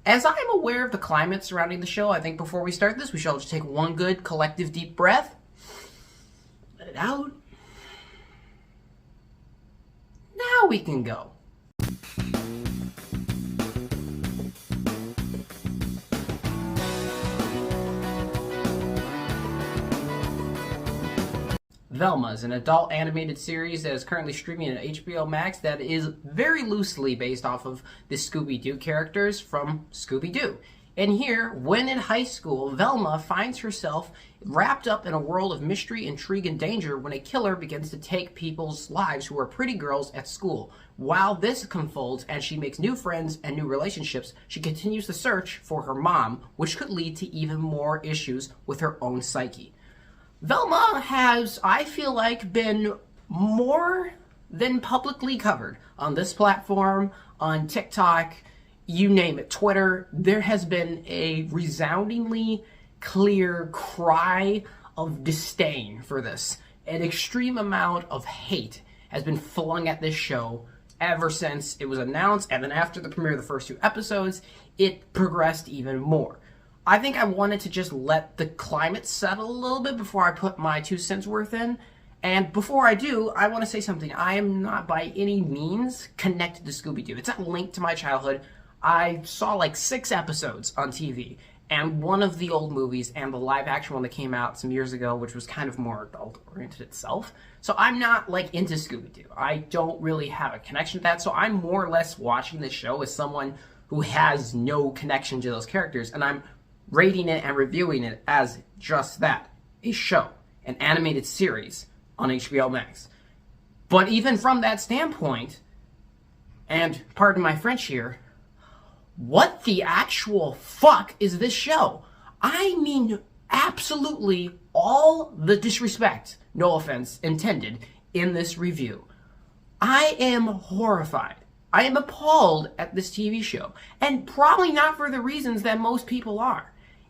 As I am aware of the climate surrounding the show, I think before we start this, we shall just take one good collective deep breath. Let it out. Now we can go. Velma is an adult animated series that is currently streaming at HBO Max that is very loosely based off of the Scooby-Doo characters from Scooby-Doo. And here, when in high school, Velma finds herself wrapped up in a world of mystery, intrigue, and danger when a killer begins to take people's lives who are pretty girls at school. While this unfolds and she makes new friends and new relationships, she continues to search for her mom, which could lead to even more issues with her own psyche. Velma has, I feel like, been more than publicly covered on this platform, on TikTok, you name it, Twitter. There has been a resoundingly clear cry of disdain for this. An extreme amount of hate has been flung at this show ever since it was announced, and then after the premiere of the first 2 episodes, it progressed even more. I think I wanted to just let the climate settle a little bit before I put my 2 cents worth in. And before I do, I want to say something. I am not by any means connected to Scooby-Doo. It's not linked to my childhood. I saw like 6 episodes on TV, and one of the old movies and the live action one that came out some years ago, which was kind of more adult-oriented itself. So I'm not like into Scooby-Doo. I don't really have a connection to that, so I'm more or less watching this show as someone who has no connection to those characters, and I'm rating it and reviewing it as just that, a show, an animated series on HBO Max. But even from that standpoint, and pardon my French here, what the actual fuck is this show? I mean, absolutely all the disrespect, no offense intended, in this review. I am horrified. I am appalled at this TV show, and probably not for the reasons that most people are.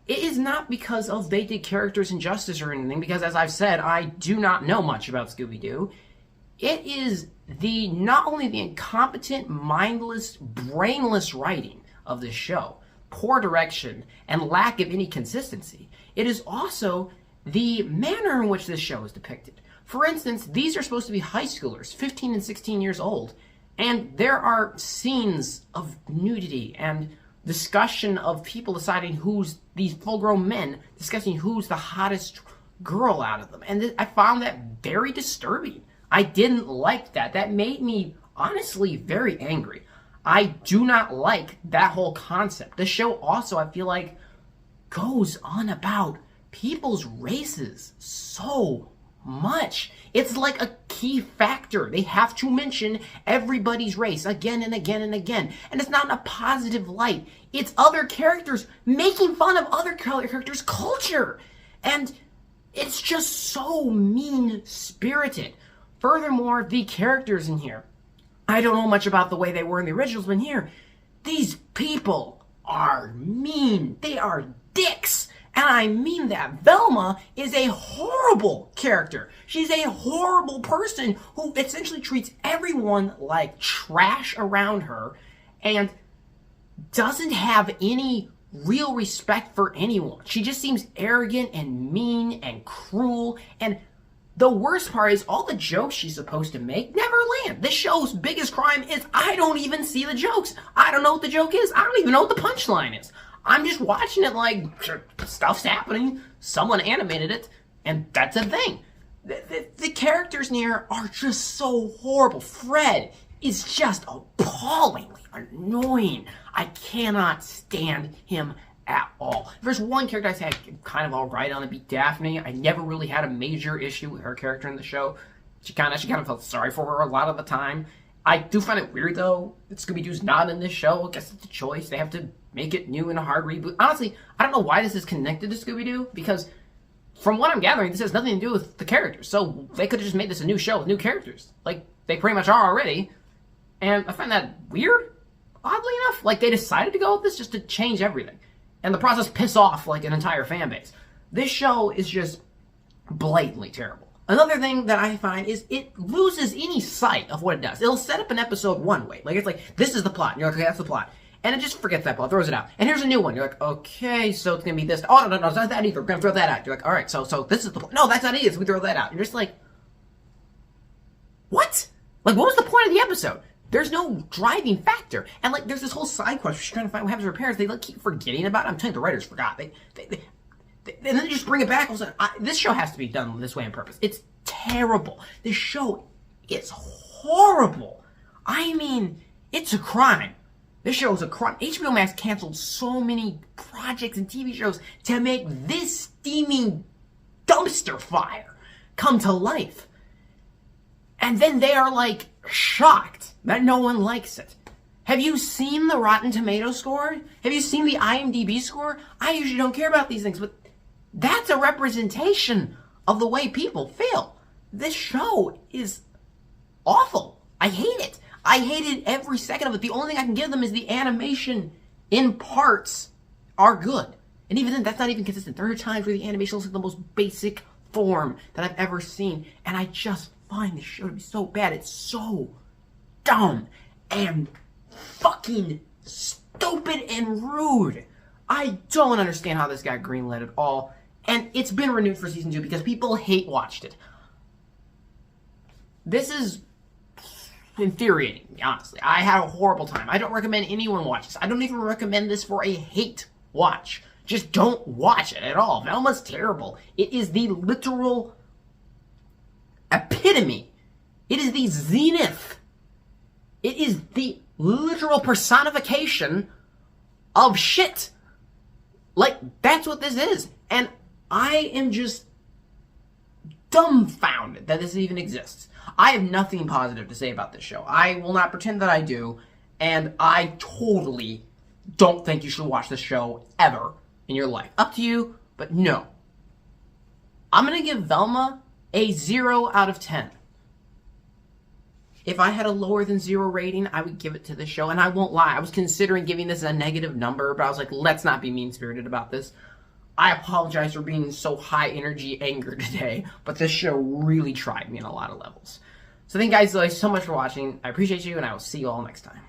It is not because of they did characters injustice or anything, because as I've said, I do not know much about Scooby-Doo. It is not only the incompetent, mindless, brainless writing of this show, poor direction, and lack of any consistency. It is also the manner in which this show is depicted. For instance, these are supposed to be high schoolers, 15 and 16 years old, and there are scenes of nudity and discussion of people deciding these full-grown men discussing who's the hottest girl out of them. And I found that very disturbing. I didn't like that. That made me, honestly, very angry. I do not like that whole concept. The show also, I feel like, goes on about people's races so much. It's like a key factor. They have to mention everybody's race again and again and again. And it's not in a positive light. It's other characters making fun of other characters' culture. And it's just so mean-spirited. Furthermore, the characters in here, I don't know much about the way they were in the originals, but here, these people are mean. They are dicks. And I mean that. Velma is a horrible character. She's a horrible person who essentially treats everyone like trash around her and doesn't have any real respect for anyone. She just seems arrogant and mean and cruel. And the worst part is all the jokes she's supposed to make never land. This show's biggest crime is I don't even see the jokes. I don't know what the joke is. I don't even know what the punchline is. I'm just watching it like, stuff's happening, someone animated it, and that's a thing. The characters in here are just so horrible. Fred is just appallingly annoying. I cannot stand him at all. If there's one character I say I'm kind of alright on, it'd be Daphne. I never really had a major issue with her character in the show. She kind of felt sorry for her a lot of the time. I do find it weird, though, that Scooby-Doo's not in this show. I guess it's a choice. They have to make it new and a hard reboot. Honestly, I don't know why this is connected to Scooby-Doo, because from what I'm gathering, this has nothing to do with the characters. So they could have just made this a new show with new characters. Like, they pretty much are already. And I find that weird, oddly enough. Like, they decided to go with this just to change everything. And the process piss off, like, an entire fan base. This show is just blatantly terrible. Another thing that I find is it loses any sight of what it does. It'll set up an episode one way. Like, it's like, this is the plot. And you're like, okay, that's the plot. And it just forgets that plot, throws it out. And here's a new one. You're like, okay, so it's going to be this. Oh, no, it's not that either. We're going to throw that out. You're like, all right, so this is the plot. No, that's not it. So we throw that out. You're just like, what? Like, what was the point of the episode? There's no driving factor. And, like, there's this whole side quest where she's trying to find what happens to her parents. They, like, keep forgetting about it. I'm telling you, the writers forgot. And then they just bring it back. All of a sudden, this show has to be done this way on purpose. It's terrible. This show is horrible. I mean, it's a crime. This show is a crime. HBO Max canceled so many projects and TV shows to make this steaming dumpster fire come to life. And then they are, like, shocked that no one likes it. Have you seen the Rotten Tomatoes score? Have you seen the IMDb score? I usually don't care about these things, but that's a representation of the way people feel. This show is awful. I hate it. I hated every second of it. The only thing I can give them is the animation in parts are good. And even then, that's not even consistent. There are times where the animation looks like the most basic form that I've ever seen. And I just find this show to be so bad. It's so dumb and fucking stupid and rude. I don't understand how this got greenlit at all. And it's been renewed for season 2 because people hate watched it. This is infuriating, honestly. I had a horrible time. I don't recommend anyone watch this. I don't even recommend this for a hate watch. Just don't watch it at all. Velma's terrible. It is the literal epitome. It is the zenith. It is the literal personification of shit. Like, that's what this is. And I am just dumbfounded that this even exists. I have nothing positive to say about this show. I will not pretend that I do, and I totally don't think you should watch this show ever in your life. Up to you, but no. I'm going to give Velma a 0 out of 10. If I had a lower than 0 rating, I would give it to this show, and I won't lie. I was considering giving this a negative number, but I was like, let's not be mean-spirited about this. I apologize for being so high energy anger today, but this show really tried me on a lot of levels. So thank you guys so much for watching. I appreciate you, and I will see you all next time.